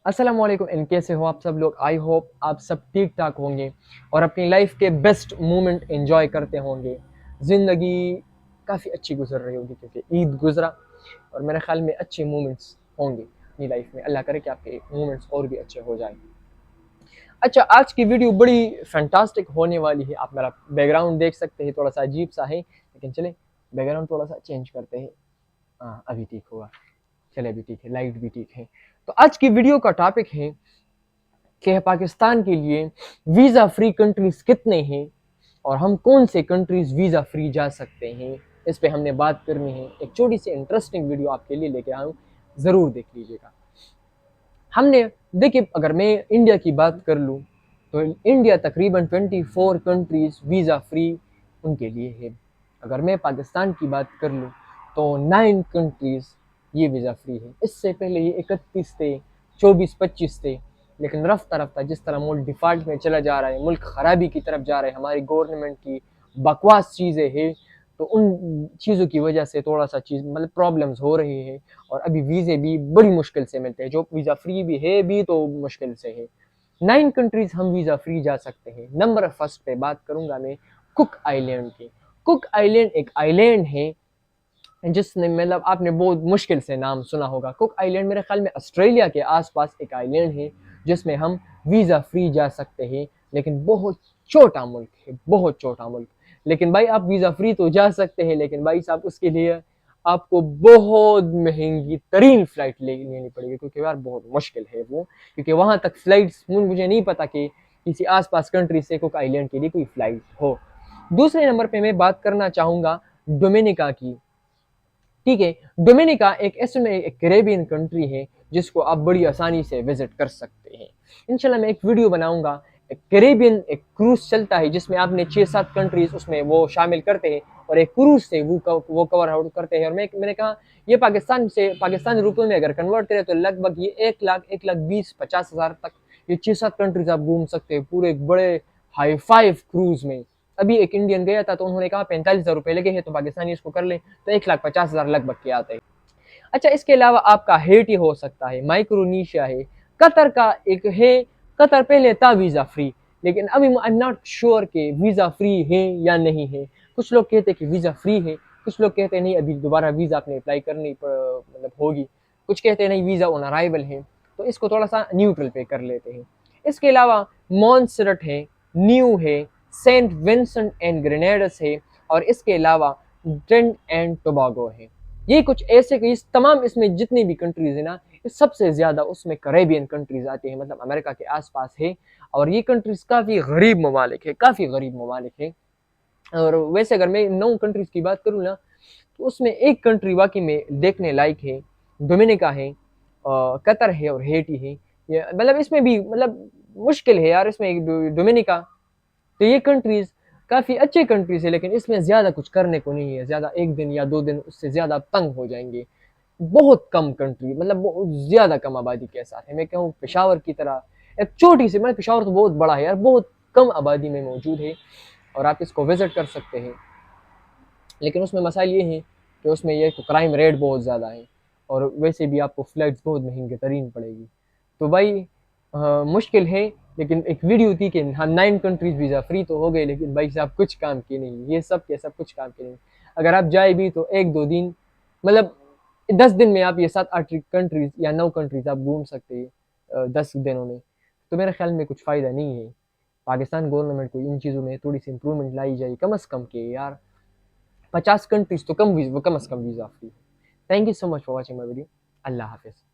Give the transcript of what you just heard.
अस्सलाम वालेकुम। इन कैसे हो आप सब लोग? आई होप आप सब ठीक ठाक होंगे और अपनी लाइफ के बेस्ट मोमेंट एंजॉय करते होंगे। ज़िंदगी काफ़ी अच्छी गुजर रही होगी क्योंकि ईद गुजरा और मेरे ख्याल में अच्छे मोमेंट्स होंगे अपनी लाइफ में। अल्लाह करे कि आपके मोमेंट्स और भी अच्छे हो जाएं। अच्छा, आज की वीडियो बड़ी फैंटास्टिक होने वाली है। आप मेरा बैकग्राउंड देख सकते हैं, थोड़ा सा अजीब सा है, लेकिन चले बैकग्राउंड थोड़ा सा चेंज करते हैं। हाँ, अभी ठीक हुआ। चले, अभी ठीक है, लाइट भी ठीक है। तो आज की वीडियो का टॉपिक है कि पाकिस्तान के लिए वीज़ा फ्री कंट्रीज कितने हैं और हम कौन से कंट्रीज वीज़ा फ्री जा सकते हैं। इस पे हमने बात करनी है। एक छोटी सी इंटरेस्टिंग वीडियो आपके लिए लेके आया हूँ, ज़रूर देख लीजिएगा। हमने देखिए, अगर मैं इंडिया की बात कर लूँ तो इंडिया तकरीबन 24 कंट्रीज वीज़ा फ्री उनके लिए है। अगर मैं पाकिस्तान की बात कर लूँ तो 9 कंट्रीज ये वीज़ा फ्री है। इससे पहले ये 31 थे, 24-25 थे, लेकिन रफ्ता रफ्ता जिस तरह मुल्क डिफ़ॉल्ट में चला जा रहा है, मुल्क ख़राबी की तरफ जा रहा है, हमारी गवर्नमेंट की बकवास चीज़ें हैं, तो उन चीज़ों की वजह से थोड़ा सा चीज़ मतलब प्रॉब्लम्स हो रही है और अभी वीज़े भी बड़ी मुश्किल से मिलते हैं। जो वीज़ा फ्री भी है भी तो मुश्किल से है। 9 कंट्रीज हम वीज़ा फ्री जा सकते हैं। नंबर फर्स्ट पे बात करूंगा मैं कुक आइलैंड की। कुक आइलैंड एक आइलैंड है जिसने मतलब आपने बहुत मुश्किल से नाम सुना होगा। कुक आइलैंड मेरे ख्याल में ऑस्ट्रेलिया के आसपास एक आइलैंड है जिसमें हम वीज़ा फ्री जा सकते हैं, लेकिन बहुत छोटा मुल्क है, बहुत छोटा मुल्क। लेकिन भाई आप वीज़ा फ्री तो जा सकते हैं, लेकिन भाई साहब उसके लिए आपको बहुत महंगी तरीन फ़्लाइट लेनी पड़ेगी, क्योंकि यार बहुत मुश्किल है वो। क्योंकि वहाँ तक फ़्लाइट्स मुझे नहीं पता कि किसी आसपास कंट्री से कुक आइलैंड के लिए कोई फ़्लाइट हो। दूसरे नंबर पे मैं बात करना चाहूँगा डोमिनिका की। ठीक है, डोमिनिका एक इसमें एक कैरेबियन कंट्री है जिसको आप बड़ी आसानी से विजिट कर सकते हैं। इंशाल्लाह मैं एक वीडियो बनाऊंगा। एक कैरेबियन एक क्रूज चलता है जिसमें आपने 6-7 कंट्रीज उसमें वो शामिल करते हैं और एक क्रूज से वो कवर आउट करते हैं। और मैंने कहा ये पाकिस्तानी रुपयों में अगर कन्वर्ट करें तो लगभग ये 1,20,50,000 तक ये 6-7 कंट्रीज आप घूम सकते हैं पूरे एक बड़े हाई फाइव क्रूज में। अभी एक इंडियन गया था तो उन्होंने कहा 45,000 रुपये लगे हैं, तो पाकिस्तानी इसको कर ले तो 1,50,000 लगभग के आते हैं। अच्छा, इसके अलावा आपका हेटी हो सकता है, माइक्रोनेशिया है, कतर का एक है। कतर पहले था वीज़ा फ्री, लेकिन अभी आई एम नॉट श्योर कि वीज़ा फ्री है या नहीं है। कुछ लोग कहते हैं कि वीज़ा फ्री है, कुछ लोग कहते हैं नहीं अभी दोबारा वीज़ा आपने अप्लाई करनी मतलब होगी, कुछ कहते हैं नहीं वीज़ा ऑन अराइवल है। तो इसको थोड़ा सा न्यूट्रल पे कर लेते हैं। इसके अलावा मॉन्सरट है, न्यू है, सेंट विंसेंट एंड ग्रेनेडस है और इसके अलावा ट्रिनिडेड एंड टोबैगो है। ये कुछ ऐसे कि इस तमाम इसमें जितनी भी कंट्रीज है ना, इस सबसे ज़्यादा उसमें कैरेबियन कंट्रीज आती हैं, मतलब अमेरिका के आसपास है। और ये कंट्रीज काफ़ी गरीब ममालिक है, काफ़ी गरीब ममालिक है। और वैसे अगर मैं 9 कंट्रीज की बात करूँ ना, तो उसमें एक कंट्री वाकई में देखने लायक है, डोमिनिका है, कतर है और हेटी है। ये मतलब इसमें भी मतलब मुश्किल है यार, इसमें डोमिनिका। तो ये कंट्रीज काफ़ी अच्छी कंट्रीज है, लेकिन इसमें ज़्यादा कुछ करने को नहीं है। ज़्यादा 1 दिन या 2 दिन उससे ज़्यादा तंग हो जाएंगे। बहुत कम कंट्री, मतलब बहुत ज़्यादा कम आबादी के साथ है। मैं कहूँ पेशावर की तरह एक छोटी सी, मतलब पेशावर तो बहुत बड़ा है यार, बहुत कम आबादी में मौजूद है और आप इसको विज़िट कर सकते हैं। लेकिन उसमें मसाइल ये हैं कि उसमें ये तो क्राइम रेट बहुत ज़्यादा है और वैसे भी आपको फ्लाइट्स बहुत महंगी तरीन पड़ेगी। तो भाई मुश्किल है। लेकिन एक वीडियो थी कि हम 9 कंट्रीज वीज़ा फ्री तो हो गए, लेकिन भाई साहब कुछ काम के नहीं, ये सब के सब कुछ काम के नहीं। अगर आप जाए भी तो 1-2 दिन, मतलब 10 दिन में आप ये 7-8 कंट्रीज या 9 कंट्रीज आप घूम सकते हैं 10 दिनों में। तो मेरे ख्याल में कुछ फ़ायदा नहीं है। पाकिस्तान गवर्नमेंट को इन चीज़ों में थोड़ी सी इंप्रूवमेंट लाई जाए, कम अज़ कम के यार 50 कंट्रीज तो कम अज़ कम visa free. Thank you so much for watching my video. Allah हाफिज़।